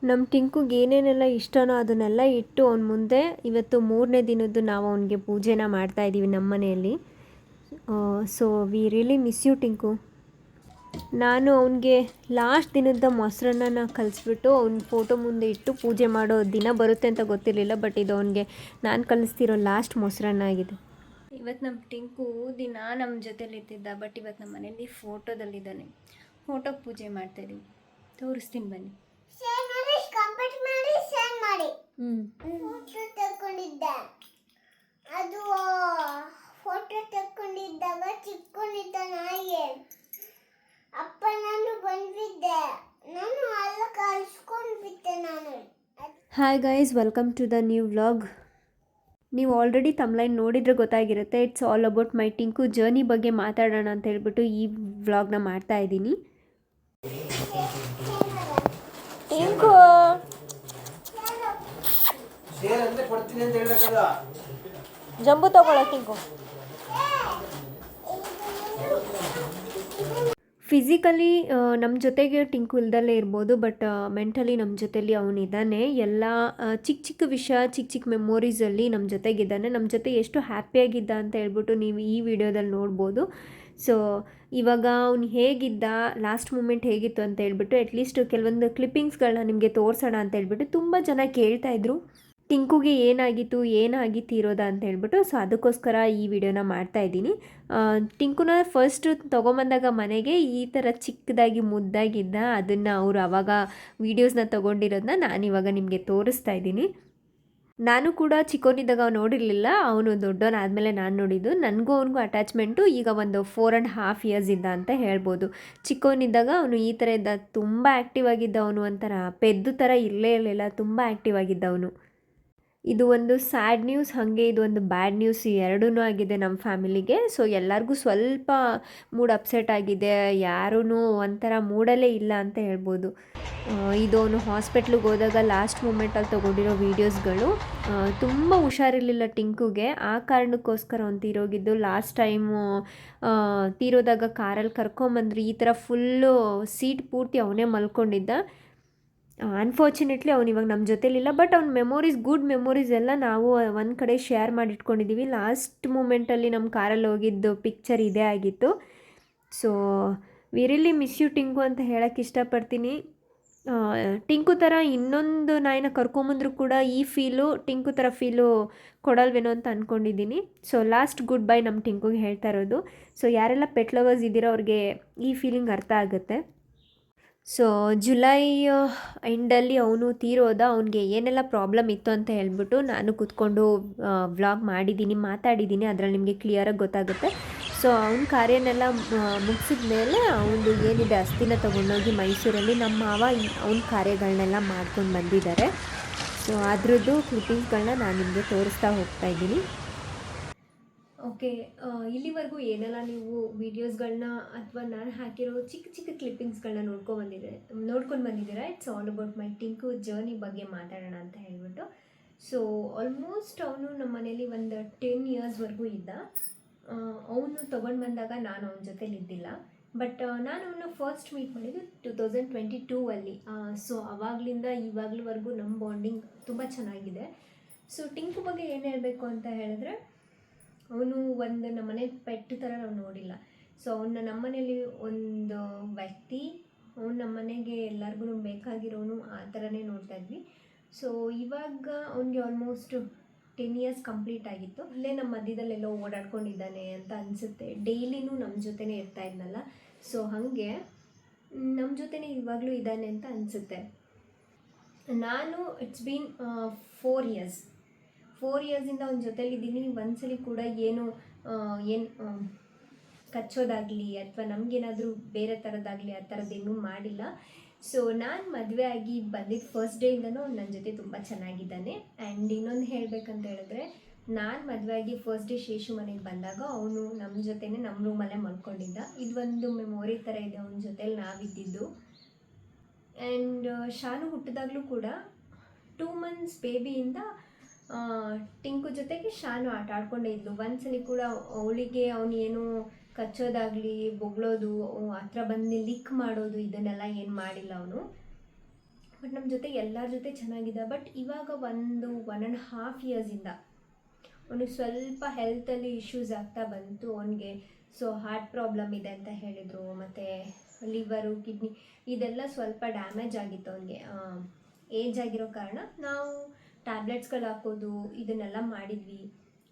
ನಮ್ಮ ಟಿಂಕುಗೆ ಏನೇನೆಲ್ಲ ಇಷ್ಟನೋ ಅದನ್ನೆಲ್ಲ ಇಟ್ಟು ಅವ್ನ ಮುಂದೆ ಇವತ್ತು 3ನೇ ದಿನದ್ದು ನಾವು ಅವನಿಗೆ ಪೂಜೆನ ಮಾಡ್ತಾಯಿದ್ದೀವಿ ನಮ್ಮ ಮನೆಯಲ್ಲಿ. So we really miss you Tinku. ನಾನು ಅವನಿಗೆ ಲಾಸ್ಟ್ ದಿನದ ಮೊಸರನ್ನ ಕಲಿಸ್ಬಿಟ್ಟು ಅವ್ನ ಫೋಟೋ ಮುಂದೆ ಇಟ್ಟು ಪೂಜೆ ಮಾಡೋ ದಿನ ಬರುತ್ತೆ ಅಂತ ಗೊತ್ತಿರಲಿಲ್ಲ. ಬಟ್ ಇದು ಅವನಿಗೆ ನಾನು ಕಲಿಸ್ತಿರೋ ಲಾಸ್ಟ್ ಮೊಸರನ್ನ ಆಗಿದೆ. ಇವತ್ತು ನಮ್ಮ ಟಿಂಕು ದಿನ ನಮ್ಮ ಜೊತೆಲಿ ಇರ್ತಿದ್ದ. ಬಟ್ ಇವತ್ತು ನಮ್ಮ ಮನೇಲಿ ಫೋಟೋದಲ್ಲಿದ್ದಾನೆ. ಫೋಟೋಗೆ ಪೂಜೆ ಮಾಡ್ತಾಯಿದ್ದೀವಿ, ತೋರಿಸ್ತೀನಿ ಬನ್ನಿ. ಫೋಟೋ ತಗೊಂಡಿದ್ದೆ. ಅದು ಫೋಟೋ ತಗೊಂಡಿದ್ದಾಗ ಚಿಕ್ಕೊಂಡಿದ್ದ ನಾಯಿ ಅಪ್ಪ ನಾನು ಬಂದಿದ್ದೆ. ನಾನು ಅಲ್ಲ ಕಳ್ಸ್ಕೊಂಡು ಬಿಟ್ಟೆ ನಾನು. Hi guys, welcome to the new vlog. ನೀವು ಆಲ್ರೆಡಿ ತಮ್ಲೈನ್ ನೋಡಿದರೆ ಗೊತ್ತಾಗಿರುತ್ತೆ. It's all about my Tinku journey ಬಗ್ಗೆ ಮಾತಾಡೋಣ ಅಂತ ಹೇಳ್ಬಿಟ್ಟು ಈ ವ್ಲಾಗ್ನ ಮಾಡ್ತಾ ಇದ್ದೀನಿ. ಟಿಂಕು ಜಂಬು ತಗೊಳ್ಳೋ ಟಿಂಕು. ಫಿಸಿಕಲಿ ನಮ್ಮ ಜೊತೆಗೆ ಟಿಂಕು ಇಲ್ದಲ್ಲೇ ಇರ್ಬೋದು, ಬಟ್ ಮೆಂಟಲಿ ನಮ್ಮ ಜೊತೆಲಿ ಅವನಿದ್ದಾನೆ. ಎಲ್ಲ ಚಿಕ್ಕ ಚಿಕ್ಕ ವಿಷಯ, ಚಿಕ್ಕ ಚಿಕ್ಕ ಮೆಮೊರೀಸಲ್ಲಿ ನಮ್ಮ ಜೊತೆಗಿದ್ದಾನೆ. ನಮ್ಮ ಜೊತೆ ಎಷ್ಟು ಹ್ಯಾಪಿಯಾಗಿದ್ದ ಅಂತ ಹೇಳ್ಬಿಟ್ಟು ನೀವು ಈ ವಿಡಿಯೋದಲ್ಲಿ ನೋಡ್ಬೋದು. ಸೊ ಇವಾಗ ಅವ್ನು ಹೇಗಿದ್ದ, ಲಾಸ್ಟ್ ಮೂಮೆಂಟ್ ಹೇಗಿತ್ತು ಅಂತ ಹೇಳ್ಬಿಟ್ಟು ಅಟ್ಲೀಸ್ಟ್ ಕೆಲವೊಂದು ಕ್ಲಿಪ್ಪಿಂಗ್ಸ್ಗಳನ್ನ ನಿಮಗೆ ತೋರಿಸೋಣ ಅಂತ ಹೇಳ್ಬಿಟ್ಟು ತುಂಬ ಜನ ಕೇಳ್ತಾಯಿದ್ರು, ಟಿಂಕುಗೆ ಏನಾಗಿತ್ತಿರೋದ ಅಂತ ಹೇಳ್ಬಿಟ್ಟು. ಸೊ ಅದಕ್ಕೋಸ್ಕರ ಈ ವಿಡಿಯೋನ ಮಾಡ್ತಾಯಿದ್ದೀನಿ. ಟಿಂಕುನ ಫಸ್ಟ್ ತೊಗೊಂಬಂದಾಗ ಮನೆಗೆ ಈ ಥರ ಚಿಕ್ಕದಾಗಿ ಮುದ್ದಾಗಿದ್ದ. ಅದನ್ನು ಅವರು ಆವಾಗ ವೀಡಿಯೋಸ್ನ ತೊಗೊಂಡಿರೋದನ್ನ ನಾನಿವಾಗ ನಿಮಗೆ ತೋರಿಸ್ತಾ ಇದ್ದೀನಿ. ನಾನು ಕೂಡ ಚಿಕ್ಕವನಿದ್ದಾಗ ನೋಡಿರಲಿಲ್ಲ, ಅವನು ದೊಡ್ಡವನಾದಮೇಲೆ ನಾನು ನೋಡಿದ್ದು. ನನಗೂ ಅವನಿಗೂ ಅಟ್ಯಾಚ್ಮೆಂಟು ಈಗ ಒಂದು 4.5 ಇಯರ್ಸ್ ಇದ್ದ ಅಂತ ಹೇಳ್ಬೋದು. ಚಿಕ್ಕವನಿದ್ದಾಗ ಅವನು ಈ ಥರ ಇದ್ದ, ತುಂಬ ಆ್ಯಕ್ಟಿವ್ ಆಗಿದ್ದ. ಅವನು ಒಂಥರ ಪೆದ್ದು ಥರ ಇರಲೇ ಇರಲಿಲ್ಲ, ತುಂಬ ಆ್ಯಕ್ಟಿವ್ ಆಗಿದ್ದವನು. ಇದು ಒಂದು ಸ್ಯಾಡ್ ನ್ಯೂಸ್, ಹಾಗೆ ಇದು ಒಂದು ಬ್ಯಾಡ್ ನ್ಯೂಸ್, ಎರಡೂ ಆಗಿದೆ ನಮ್ಮ ಫ್ಯಾಮಿಲಿಗೆ. ಸೊ ಎಲ್ಲರಿಗೂ ಸ್ವಲ್ಪ ಮೂಡ್ ಅಪ್ಸೆಟ್ ಆಗಿದೆ, ಯಾರೂ ಒಂಥರ ಮೂಡಲ್ಲೇ ಇಲ್ಲ ಅಂತ ಹೇಳ್ಬೋದು. ಇದು ಅವನು ಹಾಸ್ಪಿಟ್ಲಿಗೆ ಹೋದಾಗ ಲಾಸ್ಟ್ ಮೂಮೆಂಟಲ್ಲಿ ತೊಗೊಂಡಿರೋ ವೀಡಿಯೋಸ್ಗಳು. ತುಂಬ ಹುಷಾರಿರಲಿಲ್ಲ ಟಿಂಕುಗೆ, ಆ ಕಾರಣಕ್ಕೋಸ್ಕರ ಅವ್ನು ತೀರೋಗಿದ್ದು. ಲಾಸ್ಟ್ ಟೈಮು ತೀರೋದಾಗ ಕಾರಲ್ಲಿ ಕರ್ಕೊಂಬಂದ್ರು, ಈ ಥರ ಫುಲ್ಲು ಸೀಟ್ ಪೂರ್ತಿ ಅವನೇ ಮಲ್ಕೊಂಡಿದ್ದ. ಅನ್ಫಾರ್ಚುನೇಟ್ಲಿ ಅವ್ನು ಇವಾಗ ನಮ್ಮ ಜೊತೆಲಿಲ್ಲ. ಬಟ್ ಅವ್ನ ಮೆಮೊರೀಸ್, ಗುಡ್ ಮೆಮೊರೀಸ್ ಎಲ್ಲ ನಾವು ಒಂದು ಕಡೆ ಶೇರ್ ಮಾಡಿಟ್ಕೊಂಡಿದ್ದೀವಿ. ಲಾಸ್ಟ್ ಮೂಮೆಂಟಲ್ಲಿ ನಮ್ಮ ಕಾರಲ್ಲಿ ಹೋಗಿದ್ದು ಪಿಕ್ಚರ್ ಇದೇ ಆಗಿತ್ತು. So we really miss you Tinku ಅಂತ ಹೇಳೋಕ್ಕೆ ಇಷ್ಟಪಡ್ತೀನಿ. ಟಿಂಕು ಥರ ಇನ್ನೊಂದು ನಾಯಿನ ಕರ್ಕೊಂಬಂದ್ರು ಕೂಡ ಈ ಫೀಲು ಟಿಂಕು ಥರ ಫೀಲು ಕೊಡಲ್ವೇನೋ ಅಂತ ಅಂದ್ಕೊಂಡಿದ್ದೀನಿ. ಸೊ ಲಾಸ್ಟ್ ಗುಡ್ ಬೈ ನಮ್ಮ ಟಿಂಕುಗೆ ಹೇಳ್ತಾ ಇರೋದು. ಸೊ ಯಾರೆಲ್ಲ ಪೆಟ್ ಲವರ್ಸ್ ಇದ್ದೀರೋ ಅವ್ರಿಗೆ ಈ ಫೀಲಿಂಗ್ ಅರ್ಥ ಆಗುತ್ತೆ. ಸೊ ಜುಲೈ ಎಂಡಲ್ಲಿ ಅವನು ತೀರೋದ. ಅವನಿಗೆ ಏನೆಲ್ಲ ಪ್ರಾಬ್ಲಮ್ ಇತ್ತು ಅಂತ ಹೇಳ್ಬಿಟ್ಟು ನಾನು ಕೂತ್ಕೊಂಡು ವ್ಲಾಗ್ ಮಾಡಿದ್ದೀನಿ, ಮಾತಾಡಿದ್ದೀನಿ. ಅದರಲ್ಲಿ ನಿಮಗೆ ಕ್ಲಿಯರಾಗಿ ಗೊತ್ತಾಗುತ್ತೆ. ಸೊ ಅವನ ಕಾರ್ಯನೆಲ್ಲ ಮುಗಿಸಿದ ಮೇಲೆ ಅವನು ಏನಿದೆ ಅಸ್ಥಿನ ತೊಗೊಂಡೋಗಿ ಮೈಸೂರಲ್ಲಿ ನಮ್ಮ ಮಾವ ಅವನ ಕಾರ್ಯಗಳನ್ನೆಲ್ಲ ಮಾಡ್ಕೊಂಡು ಬಂದಿದ್ದಾರೆ. ಸೊ ಅದರದ್ದು ಕ್ಲಿಪ್ಪಿಂಗ್ಸ್ಗಳನ್ನ ನಾನು ನಿಮಗೆ ತೋರಿಸ್ತಾ ಹೋಗ್ತಾಯಿದ್ದೀನಿ. ಓಕೆ, ಇಲ್ಲಿವರೆಗೂ ಏನೆಲ್ಲ ನೀವು ವೀಡಿಯೋಸ್ಗಳನ್ನ ಅಥವಾ ನಾನು ಹಾಕಿರೋ ಚಿಕ್ಕ ಚಿಕ್ಕ ಕ್ಲಿಪ್ಪಿಂಗ್ಸ್ಗಳನ್ನ ನೋಡ್ಕೊಂಡು ಬಂದಿದ್ದೀರಾ. It's all about my Tinku journey ಬಗ್ಗೆ ಮಾತಾಡೋಣ ಅಂತ ಹೇಳ್ಬಿಟ್ಟು. ಸೊ ಆಲ್ಮೋಸ್ಟ್ ಅವನು ನಮ್ಮ ಮನೇಲಿ ಒಂದು 10 ಇಯರ್ಸ್ವರೆಗೂ ಇದ್ದ. ಅವನು ತೊಗೊಂಡು ಬಂದಾಗ ನಾನು ಅವನ ಜೊತೇಲಿ ಇದ್ದಿಲ್ಲ. ಬಟ್ ನಾನು ಅವನ್ನ ಫಸ್ಟ್ ಮೀಟ್ ಮಾಡಿದ್ದು 2022ಅಲ್ಲಿ. ಸೊ ಆವಾಗಲಿಂದ ಇವಾಗಲವರೆಗೂ ನಮ್ಮ ಬಾಂಡಿಂಗ್ ತುಂಬ ಚೆನ್ನಾಗಿದೆ. ಸೊ ಟಿಂಕು ಬಗ್ಗೆ ಏನು ಹೇಳಬೇಕು ಅಂತ ಹೇಳಿದ್ರೆ, ಅವನು ಒಂದು ನಮ್ಮನೆ ಪೆಟ್ಟು ಥರ ನಾವು ನೋಡಿಲ್ಲ. ಸೊ ಅವನ್ನ ನಮ್ಮನೇಲಿ ಒಂದು ವ್ಯಕ್ತಿ, ಅವನು ನಮ್ಮನೆಗೆ ಎಲ್ಲರಿಗೂ ಬೇಕಾಗಿರೋನು, ಆ ಥರನೇ ನೋಡ್ತಾ ಇದ್ವಿ. ಸೊ ಇವಾಗ ಅವನಿಗೆ ಆಲ್ಮೋಸ್ಟ್ 10 ಇಯರ್ಸ್ ಕಂಪ್ಲೀಟ್ ಆಗಿತ್ತು. ಇಲ್ಲೇ ನಮ್ಮ ಮಧ್ಯದಲ್ಲೆಲ್ಲೋ ಓಡಾಡ್ಕೊಂಡಿದ್ದಾನೆ ಅಂತ ಅನಿಸುತ್ತೆ. ಡೈಲಿನೂ ನಮ್ಮ ಜೊತೆನೇ ಇರ್ತಾ ಇದ್ನಲ್ಲ, ಸೊ ಹಾಗೆ ನಮ್ಮ ಜೊತೆನೇ ಇವಾಗಲೂ ಇದ್ದಾನೆ ಅಂತ ಅನಿಸುತ್ತೆ. ನಾನು ಇಟ್ಸ್ ಬೀನ್ 4 ಇಯರ್ಸಿಂದ ಅವನ ಜೊತೆಲಿದ್ದೀನಿ. ಒಂದ್ಸಲಿ ಕೂಡ ಏನು ಕಚ್ಚೋದಾಗಲಿ ಅಥವಾ ನಮಗೇನಾದರೂ ಬೇರೆ ಥರದ್ದಾಗಲಿ ಆ ಥರದ್ದೇನೂ ಮಾಡಿಲ್ಲ. ಸೊ ನಾನು ಮದುವೆ ಆಗಿ ಬಂದಿದ್ದು ಫಸ್ಟ್ ಡೇಯಿಂದನೂ ನನ್ನ ಜೊತೆ ತುಂಬ ಚೆನ್ನಾಗಿದ್ದಾನೆ. ಆ್ಯಂಡ್ ಇನ್ನೊಂದು ಹೇಳಬೇಕಂತ ಹೇಳಿದ್ರೆ, ನಾನು ಮದುವೆ ಆಗಿ ಫಸ್ಟ್ ಡೇ ಶೇಷು ಮನೆಗೆ ಬಂದಾಗ ಅವನು ನಮ್ಮ ಜೊತೆನೇ ನಮ್ಮ ರೂಮಲ್ಲೇ ಮಲ್ಕೊಂಡಿದ್ದ. ಇದೊಂದು ಮೆಮೊರಿ ಥರ ಇದೆ ಅವನ ಜೊತೇಲಿ ನಾವಿದ್ದಿದ್ದು. ಆ್ಯಂಡ್ ಶಾನು ಹುಟ್ಟಿದಾಗಲೂ ಕೂಡ 2 months ಬೇಬಿಯಿಂದ ಟಿಂಕು ಜೊತೆಗೆ ಶಾನು ಆಟ ಆಡ್ಕೊಂಡೇ ಇದ್ಲು. ಒಂದ್ಸಲಿ ಕೂಡ ಅವಳಿಗೆ ಅವನು ಏನು ಕಚ್ಚೋದಾಗಲಿ, ಬೊಗಳೋದು, ಹತ್ರ ಬಂದು ಲಿಕ್ ಮಾಡೋದು, ಇದನ್ನೆಲ್ಲ ಏನು ಮಾಡಿಲ್ಲ ಅವನು. ಬಟ್ ನಮ್ಮ ಜೊತೆ ಎಲ್ಲರ ಜೊತೆ ಚೆನ್ನಾಗಿದ್ದ. ಬಟ್ ಇವಾಗ 1.5 ಇಯರ್ಸಿಂದ ಅವನಿಗೆ ಸ್ವಲ್ಪ ಹೆಲ್ತಲ್ಲಿ ಇಶ್ಯೂಸ್ ಆಗ್ತಾ ಬಂತು ಅವನಿಗೆ. ಸೊ ಹಾರ್ಟ್ ಪ್ರಾಬ್ಲಮ್ ಇದೆ ಅಂತ ಹೇಳಿದರು, ಮತ್ತು ಲಿವರು, ಕಿಡ್ನಿ ಇದೆಲ್ಲ ಸ್ವಲ್ಪ ಡ್ಯಾಮೇಜ್ ಆಗಿತ್ತು ಅವನಿಗೆ. ಏಜ್ ಆಗಿರೋ ಕಾರಣ ನಾವು ಟ್ಯಾಬ್ಲೆಟ್ಸ್ಗಳು ಹಾಕೋದು ಇದನ್ನೆಲ್ಲ ಮಾಡಿದ್ವಿ.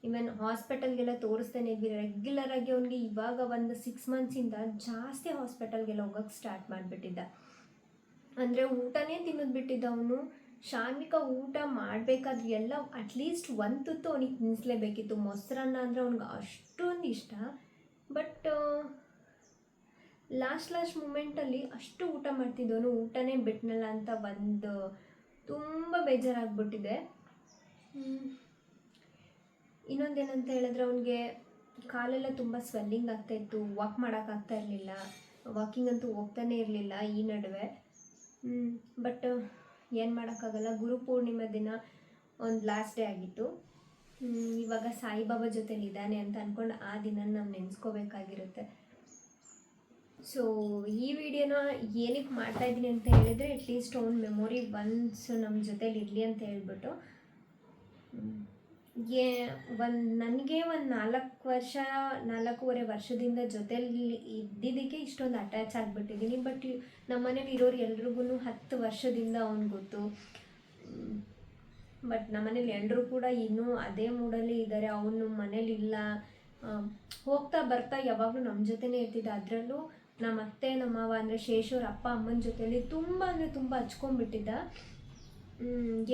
ಇವನ್ ಹಾಸ್ಪಿಟಲ್ಗೆಲ್ಲ ತೋರಿಸ್ತಾನೆ ಇದ್ವಿ ರೆಗ್ಯುಲರಾಗಿ. ಅವನಿಗೆ ಇವಾಗ ಒಂದು 6 ಮಂತ್ಸಿಂದ ಜಾಸ್ತಿ ಹಾಸ್ಪಿಟಲ್ಗೆಲ್ಲ ಹೋಗೋಕ್ಕೆ ಸ್ಟಾರ್ಟ್ ಮಾಡಿಬಿಟ್ಟಿದ್ದ. ಅಂದರೆ ಊಟನೇ ತಿನ್ನೋದು ಬಿಟ್ಟಿದ್ದ ಅವನು. ಶಾನ್ವಿಕಾ ಊಟ ಮಾಡಬೇಕಾದ್ರೆ ಎಲ್ಲ ಅಟ್ಲೀಸ್ಟ್ ಒಂದು ತುತ್ತು ಅವನಿಗೆ ತಿನ್ನಿಸ್ಲೇಬೇಕಿತ್ತು. ಮೊಸರನ್ನ ಅಂದರೆ ಅವ್ನಿಗೆ ಅಷ್ಟೊಂದು ಇಷ್ಟ. ಬಟ್ ಲಾಸ್ಟ್ ಮೂಮೆಂಟಲ್ಲಿ ಅಷ್ಟು ಊಟ ಮಾಡ್ತಿದ್ದವನು ಊಟನೇ ಬಿಟ್ನಲ್ಲ ಅಂತ ಒಂದು ತುಂಬ ಬೇಜಾರಾಗ್ಬಿಟ್ಟಿದೆ. ಇನ್ನೊಂದೇನಂತ ಹೇಳಿದ್ರೆ ಅವನಿಗೆ ಕಾಲೆಲ್ಲ ತುಂಬ ಸ್ವೆಲ್ಲಿಂಗ್ ಆಗ್ತಾಯಿತ್ತು, ವಾಕ್ ಮಾಡೋಕ್ಕಾಗ್ತಾ ಇರಲಿಲ್ಲ, ವಾಕಿಂಗ್ ಅಂತೂ ಹೋಗ್ತಾನೆ ಇರಲಿಲ್ಲ ಈ ನಡುವೆ. ಬಟ್ ಏನು ಮಾಡೋಕ್ಕಾಗಲ್ಲ. ಗುರುಪೂರ್ಣಿಮೆ ದಿನ ಒಂದು ಲಾಸ್ಟ್ ಡೇ ಆಗಿತ್ತು. ಇವಾಗ ಸಾಯಿಬಾಬಾ ಜೊತೆಲಿ ಇದ್ದಾನೆ ಅಂತ ಅಂದ್ಕೊಂಡು ಆ ದಿನ ನಾವು ನೆನೆಸ್ಕೋಬೇಕಾಗಿರುತ್ತೆ. ಸೊ ಈ ವಿಡಿಯೋನ ಏನಕ್ಕೆ ಮಾಡ್ತಾಯಿದ್ದೀನಿ ಅಂತ ಹೇಳಿದರೆ, ಅಟ್ಲೀಸ್ಟ್ ಅವ್ನ ಮೆಮೊರಿ ಒನ್ಸ್ ನಮ್ಮ ಜೊತೇಲಿ ಇರಲಿ ಅಂತ ಹೇಳ್ಬಿಟ್ಟು. ನನಗೆ ಒಂದು 4.5 ವರ್ಷದಿಂದ ಜೊತೆಲಿ ಇದ್ದಿದ್ದಕ್ಕೆ ಇಷ್ಟೊಂದು ಅಟ್ಯಾಚ್ ಆಗಿಬಿಟ್ಟಿದ್ದೀನಿ. ಬಟ್ ನಮ್ಮ ಮನೇಲಿ ಇರೋರು ಎಲ್ರಿಗೂ 10 ವರ್ಷದಿಂದ ಅವ್ನು ಗೊತ್ತು. ಬಟ್ ನಮ್ಮ ಮನೇಲಿ ಎಲ್ಲರೂ ಕೂಡ ಇನ್ನೂ ಅದೇ ಮೂಡಲ್ಲಿ ಇದ್ದಾರೆ. ಅವನು ಮನೇಲಿ ಇಲ್ಲ, ಹೋಗ್ತಾ ಬರ್ತಾ ಯಾವಾಗಲೂ ನಮ್ಮ ಜೊತೆನೇ ಇರ್ತಿದ್ದ. ಅದರಲ್ಲೂ ನಮ್ಮ ಅತ್ತೆ ನಮ್ಮ ಮಾವ ಅಂದರೆ ಶೇಷವ್ರ ಅಪ್ಪ ಅಮ್ಮನ ಜೊತೆಲಿ ತುಂಬ ಅಂದರೆ ತುಂಬ ಹಚ್ಕೊಂಡ್ಬಿಟ್ಟಿದ್ದ.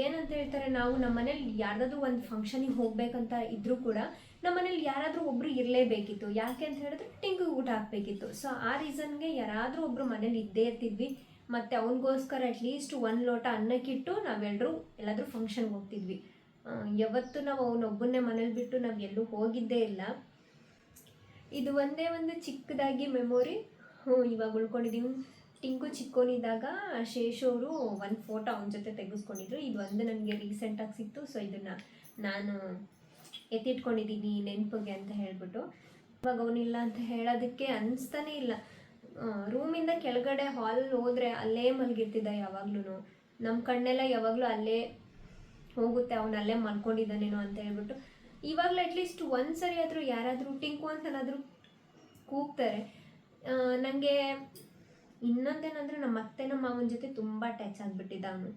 ಏನಂತ ಹೇಳ್ತಾರೆ, ನಾವು ನಮ್ಮ ಮನೇಲಿ ಯಾರ್ದಾದ್ರೂ ಒಂದು ಫಂಕ್ಷನಿಗೆ ಹೋಗ್ಬೇಕಂತ ಇದ್ದರೂ ಕೂಡ ನಮ್ಮ ಮನೇಲಿ ಯಾರಾದರೂ ಒಬ್ಬರು ಇರಲೇಬೇಕಿತ್ತು. ಯಾಕೆ ಅಂತ ಹೇಳಿದ್ರೆ ಟಿಂಕಿಗೆ ಊಟ ಹಾಕಬೇಕಿತ್ತು. ಸೊ ಆ ರೀಸನ್ಗೆ ಯಾರಾದರೂ ಒಬ್ಬರು ಮನೇಲಿ ಇದ್ದೇ ಇರ್ತಿದ್ವಿ. ಮತ್ತು ಅವನಿಗೋಸ್ಕರ ಅಟ್ಲೀಸ್ಟ್ 1 ಲೋಟ ಅನ್ನಕ್ಕಿಟ್ಟು ನಾವೆಲ್ಲರೂ ಎಲ್ಲಾದರೂ ಫಂಕ್ಷನ್ಗೆ ಹೋಗ್ತಿದ್ವಿ. ಯಾವತ್ತೂ ನಾವು ಅವನೊಬ್ಬನ್ನೇ ಮನೇಲಿ ಬಿಟ್ಟು ನಾವು ಎಲ್ಲೂ ಹೋಗಿದ್ದೇ ಇಲ್ಲ. ಇದು ಒಂದೇ ಒಂದು ಚಿಕ್ಕದಾಗಿ ಮೆಮೊರಿ ಇವಾಗ ಉಳ್ಕೊಂಡಿದ್ದೀವಿ. ಟಿಂಕು ಚಿಕ್ಕೋನಿದ್ದಾಗ ಶೇಷವರು ಒಂದು ಫೋಟೋ ಅವನ ಜೊತೆ ತೆಗೆಸ್ಕೊಂಡಿದ್ರು. ಇದು ಒಂದು ನನಗೆ ರೀಸೆಂಟಾಗಿ ಸಿಕ್ತು. ಸೊ ಇದನ್ನು ನಾನು ಎತ್ತಿಟ್ಕೊಂಡಿದ್ದೀನಿ ನೆನಪಿಗೆ ಅಂತ ಹೇಳ್ಬಿಟ್ಟು. ಇವಾಗ ಅವನಿಲ್ಲ ಅಂತ ಹೇಳೋದಕ್ಕೆ ಅನಿಸ್ತಾನೇ ಇಲ್ಲ. ರೂಮಿಂದ ಕೆಳಗಡೆ ಹಾಲ್ ಹೋದರೆ ಅಲ್ಲೇ ಮಲಗಿರ್ತಿದ್ದ ಯಾವಾಗ್ಲೂ. ನಮ್ಮ ಕಣ್ಣೆಲ್ಲ ಯಾವಾಗಲೂ ಅಲ್ಲೇ ಹೋಗುತ್ತೆ, ಅವನು ಅಲ್ಲೇ ಮಲ್ಕೊಂಡಿದ್ದಾನೇನೋ ಅಂತ ಹೇಳ್ಬಿಟ್ಟು. ಇವಾಗಲೂ ಅಟ್ಲೀಸ್ಟ್ ಒಂದು ಸರಿ ಆದರೂ ಯಾರಾದರೂ ಟಿಂಕು ಅಂತನಾದರೂ ಕೂಗ್ತಾರೆ. ನನಗೆ ಇನ್ನೊಂದೇನೆಂದರೆ ನಮ್ಮ ಅತ್ತೆ ನಮ್ಮ ಮಾವನ ಜೊತೆ ತುಂಬ ಅಟ್ಯಾಚ್ ಆಗಿಬಿಟ್ಟಿದ್ದ ಅವನು.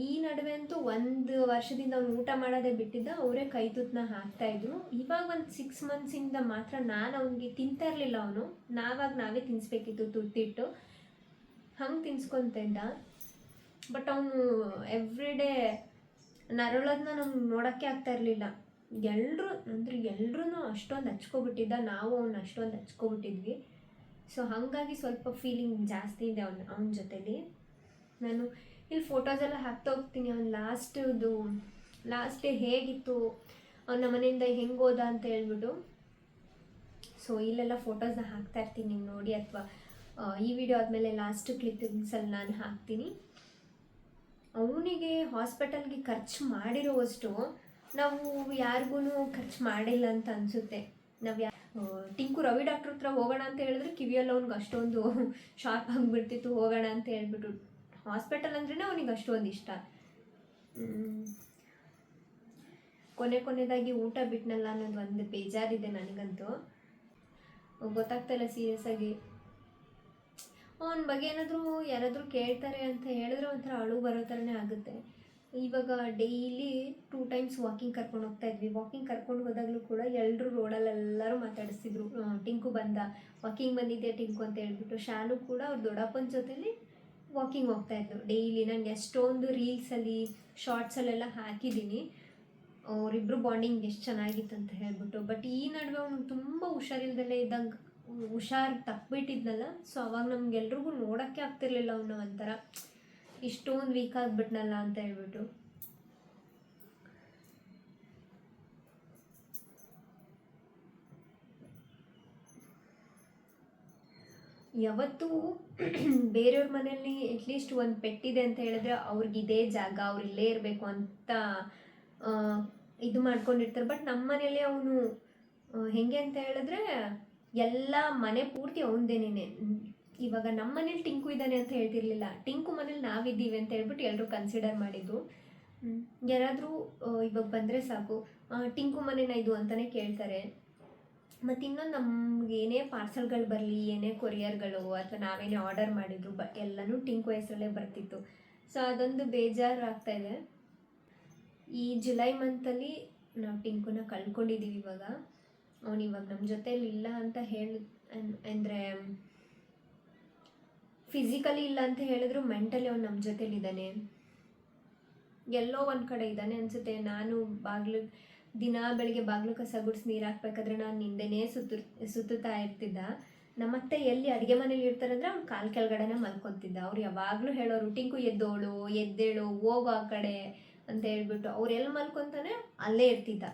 ಈ ನಡುವೆ ಅಂತೂ 1 ವರ್ಷದಿಂದ ಅವನು ಊಟ ಮಾಡೋದೇ ಬಿಟ್ಟಿದ್ದ. ಅವರೇ ಕೈ ತುತ್ತನ್ನ ಹಾಕ್ತಾಯಿದ್ರು. ಇವಾಗ ಒಂದು 6 ಮಂತ್ಸಿಂದ ಮಾತ್ರ ನಾನು ಅವನಿಗೆ ತಿಂತಾ ಇರಲಿಲ್ಲ. ಅವನು ನಾವೇ ತಿನ್ನಿಸ್ಬೇಕಿತ್ತು ತುತ್ತಿಟ್ಟು, ಹಂಗೆ ತಿನ್ಸ್ಕೊತ ಇದ್ದ. ಬಟ್ ಅವನು ಎವ್ರಿಡೇ ನರಳೋದನ್ನ ನಮ್ಗೆ ನೋಡೋಕ್ಕೆ ಆಗ್ತಾ ಇರಲಿಲ್ಲ. ಎಲ್ಲರೂ ಅಷ್ಟೊಂದು ಹಚ್ಕೊಬಿಟ್ಟಿದ್ದ, ನಾವು ಅವನ್ನ ಅಷ್ಟೊಂದು ಹಚ್ಕೊಬಿಟ್ಟಿದ್ವಿ. ಸೊ ಹಾಗಾಗಿ ಸ್ವಲ್ಪ ಫೀಲಿಂಗ್ ಜಾಸ್ತಿ ಇದೆ ಅವನ ಜೊತೇಲಿ. ನಾನು ಇಲ್ಲಿ ಫೋಟೋಸ್ ಎಲ್ಲ ಹಾಕ್ತಾ ಹೋಗ್ತೀನಿ. ಅವ್ನು ಲಾಸ್ಟ್ ಡೇ ಹೇಗಿತ್ತು, ಅವನ ಮನೆಯಿಂದ ಹೆಂಗೆ ಹೋದ ಅಂತ ಹೇಳ್ಬಿಟ್ಟು. ಸೊ ಇಲ್ಲೆಲ್ಲ ಫೋಟೋಸ್ನ ಹಾಕ್ತಾ ಇರ್ತೀನಿ, ನೀವು ನೋಡಿ. ಅಥವಾ ಈ ವಿಡಿಯೋ ಆದಮೇಲೆ ಲಾಸ್ಟ್ ಕ್ಲಿಪ್ಪಿಂಗ್ಸಲ್ಲಿ ನಾನು ಹಾಕ್ತೀನಿ. ಅವನಿಗೆ ಹಾಸ್ಪಿಟಲ್ಗೆ ಖರ್ಚು ಮಾಡಿರೋವಷ್ಟು ನಾವು ಯಾರಿಗೂ ಖರ್ಚು ಮಾಡಿಲ್ಲ ಅಂತ ಅನಿಸುತ್ತೆ. ಟಿಂಕು ರವಿ ಡಾಕ್ಟ್ರ್ ಹತ್ರ ಹೋಗೋಣ ಅಂತ ಹೇಳಿದ್ರೆ ಕಿವಿಯಲ್ಲಿ ಅವ್ನಿಗೆ ಅಷ್ಟೊಂದು ಶಾರ್ಪ್ ಆಗಿಬಿಡ್ತಿತ್ತು. ಹೋಗೋಣ ಅಂತ ಹೇಳ್ಬಿಟ್ಟು ಹಾಸ್ಪಿಟಲ್ ಅಂದ್ರೇ ಅವನಿಗೆ ಅಷ್ಟೊಂದು ಇಷ್ಟ. ಕೊನೆಯದಾಗಿ ಊಟ ಬಿಟ್ನಲ್ಲ ಅನ್ನೋದು ಒಂದು ಬೇಜಾರಿದೆ ನನಗಂತೂ. ಗೊತ್ತಾಗ್ತಾಯಿಲ್ಲ ಸೀರಿಯಸ್ ಆಗಿ. ಅವನ ಬಗ್ಗೆ ಯಾರಾದರೂ ಕೇಳ್ತಾರೆ ಅಂತ ಹೇಳಿದ್ರೆ ಒಂಥರ ಅಳು ಬರೋ ಥರನೇ ಆಗುತ್ತೆ. ಇವಾಗ ಡೈಲಿ 2 ಟೈಮ್ಸ್ ವಾಕಿಂಗ್ ಕರ್ಕೊಂಡು ಹೋಗ್ತಾ ಇದ್ವಿ. ವಾಕಿಂಗ್ ಕರ್ಕೊಂಡು ಹೋದಾಗಲೂ ಕೂಡ ಎಲ್ಲರೂ ರೋಡಲ್ಲೆಲ್ಲರೂ ಮಾತಾಡಿಸ್ತಿದ್ರು, ಟಿಂಕು ವಾಕಿಂಗ್ ಬಂದಿದ್ದೆ ಟಿಂಕು ಅಂತ ಹೇಳ್ಬಿಟ್ಟು. ಶಾನು ಕೂಡ ಅವ್ರ ದೊಡ್ಡಪ್ಪನ ಜೊತೆಲಿ ವಾಕಿಂಗ್ ಹೋಗ್ತಾಯಿದ್ರು ಡೈಲಿ. ನನಗೆ ಎಷ್ಟೊಂದು ರೀಲ್ಸಲ್ಲಿ ಶಾರ್ಟ್ಸಲ್ಲೆಲ್ಲ ಹಾಕಿದ್ದೀನಿ ಅವರಿಬ್ಬರು ಬಾಂಡಿಂಗ್ ಎಷ್ಟು ಚೆನ್ನಾಗಿತ್ತು ಅಂತ ಹೇಳ್ಬಿಟ್ಟು. ಬಟ್ ಈ ನಡುವೆ ಅವನು ತುಂಬ ಹುಷಾರಿಲ್ದಲ್ಲೇ ಇದ್ದಂಗೆ ಹುಷಾರು ತಪ್ಪಿಬಿಟ್ಟಿದ್ನಲ್ಲ. ಸೊ ಅವಾಗ ನಮಗೆಲ್ರಿಗೂ ನೋಡೋಕ್ಕೆ ಆಗ್ತಿರ್ಲಿಲ್ಲ ಅವನ್ನ, ಒಂಥರ ಇಷ್ಟೊಂದು ವೀಕ್ ಆಗಿಬಿಟ್ನಲ್ಲ ಅಂತ ಹೇಳ್ಬಿಟ್ಟು. ಯಾವತ್ತೂ ಬೇರೆಯವ್ರ ಮನೆಯಲ್ಲಿ ಅಟ್ಲೀಸ್ಟ್ ಒಂದು ಪೆಟ್ಟಿದೆ ಅಂತ ಹೇಳಿದ್ರೆ ಅವ್ರಿಗೆ ಇದೇ ಜಾಗ, ಅವ್ರು ಇಲ್ಲೇ ಇರಬೇಕು ಅಂತ ಇದು ಮಾಡ್ಕೊಂಡಿರ್ತಾರೆ. ಬಟ್ ನಮ್ಮ ಮನೇಲಿ ಅವನು ಹೇಗೆ ಅಂತ ಹೇಳಿದ್ರೆ ಎಲ್ಲ ಮನೆ ಪೂರ್ತಿ ಅವನದೇನೇ. ಇವಾಗ ನಮ್ಮ ಮನೇಲಿ ಟಿಂಕು ಇದ್ದಾನೆ ಅಂತ ಹೇಳ್ತಿರ್ಲಿಲ್ಲ, ಟಿಂಕು ಮನೇಲಿ ನಾವಿದ್ದೀವಿ ಅಂತ ಹೇಳ್ಬಿಟ್ಟು ಎಲ್ಲರೂ ಕನ್ಸಿಡರ್ ಮಾಡಿದ್ದು. ಯಾರಾದರೂ ಇವಾಗ ಬಂದರೆ ಸಾಕು ಟಿಂಕು ಮನೇನ ಇದು ಅಂತಲೇ ಕೇಳ್ತಾರೆ. ಮತ್ತು ಇನ್ನೊಂದು ನಮ್ಗೆ ಏನೇ ಪಾರ್ಸಲ್ಗಳು ಬರಲಿ, ಏನೇ ಕೊರಿಯರ್ಗಳು ಅಥವಾ ನಾವೇನೇ ಆರ್ಡರ್ ಮಾಡಿದ್ರು ಎಲ್ಲನೂ ಟಿಂಕು ಹೆಸರಲ್ಲೇ ಬರ್ತಿತ್ತು. ಸೊ ಅದೊಂದು ಬೇಜಾರು ಆಗ್ತಾಯಿದೆ. ಈ ಜುಲೈ ಮಂತಲ್ಲಿ ನಾವು ಟಿಂಕುನ ಕಳ್ಕೊಂಡಿದ್ದೀವಿ. ಇವಾಗ ಅವನು ಇವಾಗ ನಮ್ಮ ಜೊತೇಲಿ ಇಲ್ಲ ಅಂತ ಅಂದರೆ ಫಿಸಿಕಲಿ ಇಲ್ಲ ಅಂತ ಹೇಳಿದ್ರು ಮೆಂಟಲಿ ಅವ್ನು ನಮ್ಮ ಜೊತೇಲಿದ್ದಾನೆ, ಎಲ್ಲೋ ಒಂದು ಕಡೆ ಇದ್ದಾನೆ ಅನಿಸುತ್ತೆ. ನಾನು ದಿನ ಬೆಳಿಗ್ಗೆ ಬಾಗಿಲು ಕಸ ಗುಡಿಸಿ ನೀರು ಹಾಕ್ಬೇಕಾದ್ರೆ ನಾನು ಹಿಂದೆನೇ ಸುತ್ತುತ್ತಾ ಇರ್ತಿದ್ದ. ನಮ್ಮತ್ತೆ ಎಲ್ಲಿ ಅಡುಗೆ ಮನೇಲಿ ಇರ್ತಾರೆ ಅಂದರೆ ಅವ್ನು ಕಾಲು ಕೆಳಗಡೆನೇ ಮಲ್ಕೊತಿದ್ದ. ಅವ್ರು ಯಾವಾಗಲೂ ಹೇಳೋರು, ಟಿಂಕು ಎದ್ದೇಳು ಹೋಗೋ ಆ ಕಡೆ ಅಂತ ಹೇಳ್ಬಿಟ್ಟು. ಅವ್ರು ಎಲ್ಲಿ ಮಲ್ಕೊತಾನೆ ಅಲ್ಲೇ ಇರ್ತಿದ್ದ.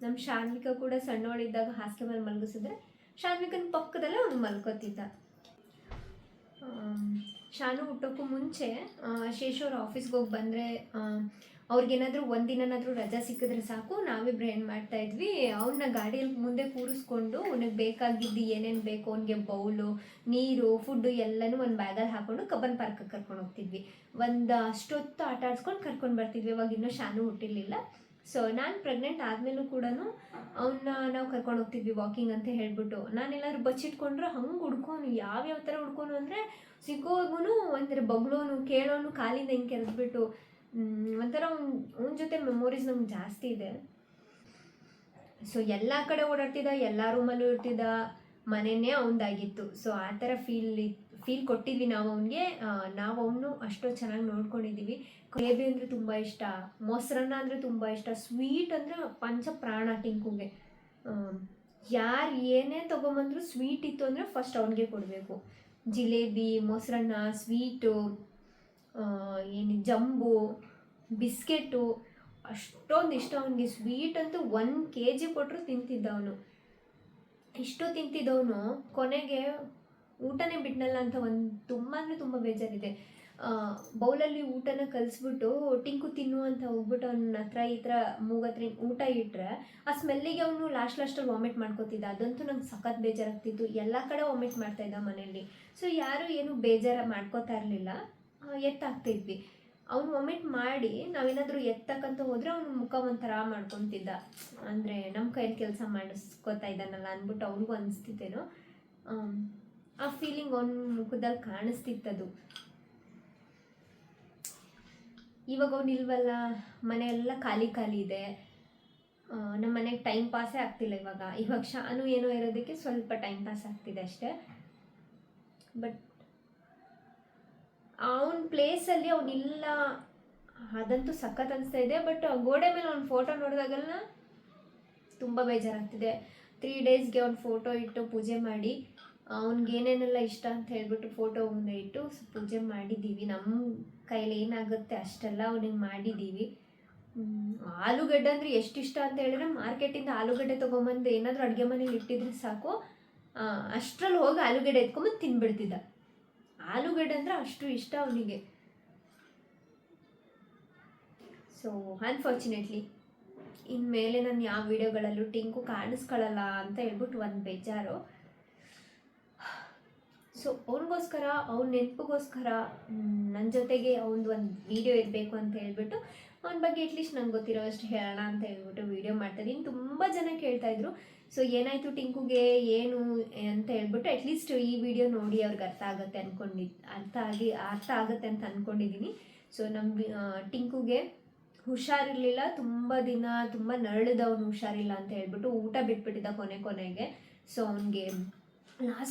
ನಮ್ಮ ಶಾನ್ವಿಕಾ ಕೂಡ ಸಣ್ಣವಳಿದ್ದಾಗ ಹಾಸಿಗೆ ಮೇಲೆ ಮಲಗಿಸಿದ್ರೆ ಶಾನ್ವಿಕನ ಪಕ್ಕದಲ್ಲೇ ಅವ್ನು ಮಲ್ಕೋತಿದ್ದ. ಶಾನು ಹುಟ್ಟೋಕ್ಕೂ ಮುಂಚೆ ಶೇಷವ್ರ ಆಫೀಸ್ಗೆ ಹೋಗಿ ಬಂದರೆ ಅವ್ರಿಗೇನಾದರೂ ಒಂದಿನಾದರೂ ರಜಾ ಸಿಕ್ಕಿದ್ರೆ ಸಾಕು, ನಾವಿಬ್ರು ಏನು ಮಾಡ್ತಾಯಿದ್ವಿ, ಅವನ್ನ ಗಾಡಿಯಲ್ಲಿ ಮುಂದೆ ಕೂರಿಸ್ಕೊಂಡು ಅವನಿಗೆ ಬೇಕಾಗಿದ್ದು ಏನೇನು ಬೇಕು, ಅವನಿಗೆ ಬೌಲು, ನೀರು, ಫುಡ್ಡು ಎಲ್ಲನೂ ಒಂದು ಬ್ಯಾಗಲ್ಲಿ ಹಾಕ್ಕೊಂಡು ಕಬ್ಬನ್ ಪಾರ್ಕಿಗೆ ಕರ್ಕೊಂಡು ಹೋಗ್ತಿದ್ವಿ. ಒಂದು ಅಷ್ಟೊತ್ತು ಆಟ ಆಡ್ಸ್ಕೊಂಡು ಕರ್ಕೊಂಡು ಬರ್ತಿದ್ವಿ. ಇವಾಗ ಇನ್ನೂ ಶಾನು ಹುಟ್ಟಿರಲಿಲ್ಲ. ಸೊ ನಾನು ಪ್ರೆಗ್ನೆಂಟ್ ಆದಮೇಲೂ ಕೂಡ ಅವನ್ನ ನಾವು ಕರ್ಕೊಂಡು ಹೋಗ್ತಿದ್ವಿ ವಾಕಿಂಗ್ ಅಂತ ಹೇಳ್ಬಿಟ್ಟು. ನಾನೆಲ್ಲಾದ್ರೂ ಬಚ್ಚಿಟ್ಕೊಂಡ್ರೆ ಹಂಗೆ ಹುಡ್ಕೋನು, ಯಾವ್ಯಾವ ಥರ ಹುಡ್ಕೋನು ಅಂದರೆ ಸಿಗೋರ್ಗು ಒಂಥರ ಬಗ್ಳೋನು, ಕೇಳೋನು, ಕಾಲಿಂದ ಹಿಂಗೆ ಕೆರೆದ್ಬಿಟ್ಟು ಒಂಥರ ಅವನ ಜೊತೆ ಮೆಮೊರೀಸ್ ನಮ್ಗೆ ಜಾಸ್ತಿ ಇದೆ. ಸೊ ಎಲ್ಲ ಕಡೆ ಓಡಾಡ್ತಿದ್ದ, ಎಲ್ಲ ರೂಮಲ್ಲೂ ಇರ್ತಿದ್ದ, ಮನೆಯೇ ಅವನದಾಗಿತ್ತು. ಸೊ ಆ ಥರ ಫೀಲ್ ಕೊಟ್ಟಿದ್ವಿ ನಾವು ಅವನಿಗೆ. ನಾವು ಅವನು ಅಷ್ಟೊಂದು ಚೆನ್ನಾಗಿ ನೋಡ್ಕೊಂಡಿದ್ದೀವಿ. ಗ್ರೇವಿ ಅಂದರೆ ತುಂಬ ಇಷ್ಟ, ಮೊಸರನ್ನ ಅಂದರೆ ತುಂಬ ಇಷ್ಟ, ಸ್ವೀಟ್ ಅಂದರೆ ಪಂಚ ಪ್ರಾಣ ಟಿಂಕುಗೆ. ಯಾರು ಏನೇ ತೊಗೊಂಬಂದ್ರು ಸ್ವೀಟ್ ಇತ್ತು ಅಂದರೆ ಫಸ್ಟ್ ಅವನಿಗೆ ಕೊಡಬೇಕು. ಜಿಲೇಬಿ, ಮೊಸರನ್ನ, ಸ್ವೀಟು, ಜಂಬು, ಬಿಸ್ಕೆಟು ಅಷ್ಟೊಂದು ಇಷ್ಟ ಅವನಿಗೆ. ಸ್ವೀಟ್ ಅಂತೂ 1 kg ಕೊಟ್ಟರು ತಿಂತಿದ್ದ ಅವನು. ಇಷ್ಟು ತಿಂತಿದ್ದವನು ಕೊನೆಗೆ ಊಟನೇ ಬಿಟ್ನಲ್ಲ ಅಂತ ತುಂಬ ಅಂದರೆ ತುಂಬ ಬೇಜಾರಿದೆ. ಬೌಲಲ್ಲಿ ಊಟನ ಕಲಿಸ್ಬಿಟ್ಟು ಟಿಂಕು ತಿನ್ನು ಅಂತ ಹೋಗ್ಬಿಟ್ಟು ಅವನ ಹತ್ರ ಈ ಥರ ಮೂಗತ್ರ ಊಟ ಇಟ್ಟರೆ ಆ ಸ್ಮೆಲ್ಲಿಗೆ ಅವನು ಲಾಸ್ಟಲ್ಲಿ ವಾಮಿಟ್ ಮಾಡ್ಕೋತಿದ್ದ. ಅದಂತೂ ನಂಗೆ ಸಖತ್ ಬೇಜಾರಾಗ್ತಿತ್ತು. ಎಲ್ಲ ಕಡೆ ವಾಮಿಟ್ ಮಾಡ್ತಾಯಿದ್ದ ಮನೆಯಲ್ಲಿ. ಸೊ ಯಾರೂ ಏನು ಬೇಜಾರು ಮಾಡ್ಕೋತಾ ಇರಲಿಲ್ಲ, ಎತ್ತಾಗ್ತಿದ್ವಿ. ಅವ್ನು ವಾಮಿಟ್ ಮಾಡಿ ನಾವೇನಾದರೂ ಎತ್ತಕ್ಕಂತ ಹೋದರೆ ಅವನು ಮುಖ ಒಂಥರ ಮಾಡ್ಕೊತಿದ್ದ, ಅಂದರೆ ನಮ್ಮ ಕೈಯಲ್ಲಿ ಕೆಲಸ ಮಾಡಿಸ್ಕೋತಾ ಇದ್ದಾನಲ್ಲ ಅಂದ್ಬಿಟ್ಟು ಅವ್ನಿಗೂ ಅನಿಸ್ತಿತ್ತೇನೋ. ಆ ಫೀಲಿಂಗ್ ಅವನ ಮುಖದಲ್ಲಿ ಕಾಣಿಸ್ತಿತ್ತದು. ಇವಾಗ ಅವ್ನು ಇಲ್ವಲ್ಲ, ಮನೆಯೆಲ್ಲ ಖಾಲಿ ಇದೆ. ನಮ್ಮ ಮನೆಗೆ ಟೈಮ್ ಪಾಸೇ ಆಗ್ತಿಲ್ಲ ಇವಾಗ ಶಾನು ಏನೋ ಇರೋದಕ್ಕೆ ಸ್ವಲ್ಪ ಟೈಮ್ ಪಾಸ್ ಆಗ್ತಿದೆ ಅಷ್ಟೇ. ಬಟ್ ಅವನ ಪ್ಲೇಸಲ್ಲಿ ಅವನಿಲ್ಲ, ಅದಂತೂ ಸಖತ್ ಅನಿಸ್ತಾ ಇದೆ. ಬಟ್ ಗೋಡೆ ಮೇಲೆ ಅವ್ನ ಫೋಟೋ ನೋಡಿದಾಗೆಲ್ಲ ತುಂಬ ಬೇಜಾರಾಗ್ತಿದೆ. 3 daysಗೆ ಅವ್ನ ಫೋಟೋ ಇಟ್ಟು ಪೂಜೆ ಮಾಡಿ, ಅವ್ನಿಗೆ ಏನೇನೆಲ್ಲ ಇಷ್ಟ ಅಂತ ಹೇಳ್ಬಿಟ್ಟು ಫೋಟೋ ಮುಂದೆ ಇಟ್ಟು ಪೂಜೆ ಮಾಡಿದ್ದೀವಿ. ನಮ್ಮ ಕೈಲಿ ಏನಾಗುತ್ತೆ ಅಷ್ಟೆಲ್ಲ ಅವನಿಗೆ ಮಾಡಿದ್ದೀವಿ. ಆಲೂಗಡ್ಡೆ ಅಂದರೆ ಎಷ್ಟು ಇಷ್ಟ ಅಂತ ಹೇಳಿದ್ರೆ, ಮಾರ್ಕೆಟಿಂದ ಆಲೂಗಡ್ಡೆ ತೊಗೊಂಬಂದು ಏನಾದರೂ ಅಡುಗೆ ಮನೇಲಿ ಇಟ್ಟಿದ್ರೆ ಸಾಕು, ಅಷ್ಟರಲ್ಲಿ ಹೋಗಿ ಆಲೂಗಡ್ಡೆ ಎತ್ಕೊಂಬಂದು ತಿಂದ್ಬಿಡ್ತಿದ್ದ. ಆಲೂಗಡ್ಡೆ ಅಂದರೆ ಅಷ್ಟು ಇಷ್ಟ ಅವನಿಗೆ. ಸೊ ಅನ್ಫಾರ್ಚುನೇಟ್ಲಿ ಇನ್ಮೇಲೆ ನಾನು ಯಾವ ವಿಡಿಯೋಗಳಲ್ಲೂ ಟಿಂಕು ಕಾಣಿಸ್ಕೊಳ್ಳಲ್ಲ ಅಂತ ಹೇಳ್ಬಿಟ್ಟು ಒಂದು ಬೇಜಾರು. ಸೊ ಅವನಿಗೋಸ್ಕರ, ಅವ್ನ ನೆನಪಿಗೋಸ್ಕರ ನನ್ನ ಜೊತೆಗೆ ಅವನದು ಒಂದು ವಿಡಿಯೋ ಇರಬೇಕು ಅಂತ ಹೇಳ್ಬಿಟ್ಟು ಅವನ ಬಗ್ಗೆ ಅಟ್ಲೀಸ್ಟ್ ನಂಗೆ ಗೊತ್ತಿರೋ ಅಷ್ಟು ಹೇಳೋಣ ಅಂತ ಹೇಳ್ಬಿಟ್ಟು ವಿಡಿಯೋ ಮಾಡ್ತಾಯಿದ್ದೀನಿ. ತುಂಬ ಜನ ಕೇಳ್ತಾಯಿದ್ರು, ಸೊ ಏನಾಯಿತು ಟಿಂಕುಗೆ ಏನು ಅಂತ ಹೇಳ್ಬಿಟ್ಟು ಅಟ್ಲೀಸ್ಟ್ ಈ ವಿಡಿಯೋ ನೋಡಿ ಅವ್ರಿಗೆ ಅರ್ಥ ಆಗುತ್ತೆ ಅಂತ ಅಂದ್ಕೊಂಡಿದ್ದೀನಿ. ಸೊ ನಮ್ಮ ಟಿಂಕುಗೆ ಹುಷಾರಿರಲಿಲ್ಲ, ತುಂಬ ದಿನ ತುಂಬ ನರಳಿದವನು, ಹುಷಾರಿಲ್ಲ ಅಂತ ಹೇಳ್ಬಿಟ್ಟು ಊಟ ಬಿಟ್ಬಿಟ್ಟಿದ್ದ ಕೊನೆಗೆ. ಸೊ ಅವನಿಗೆ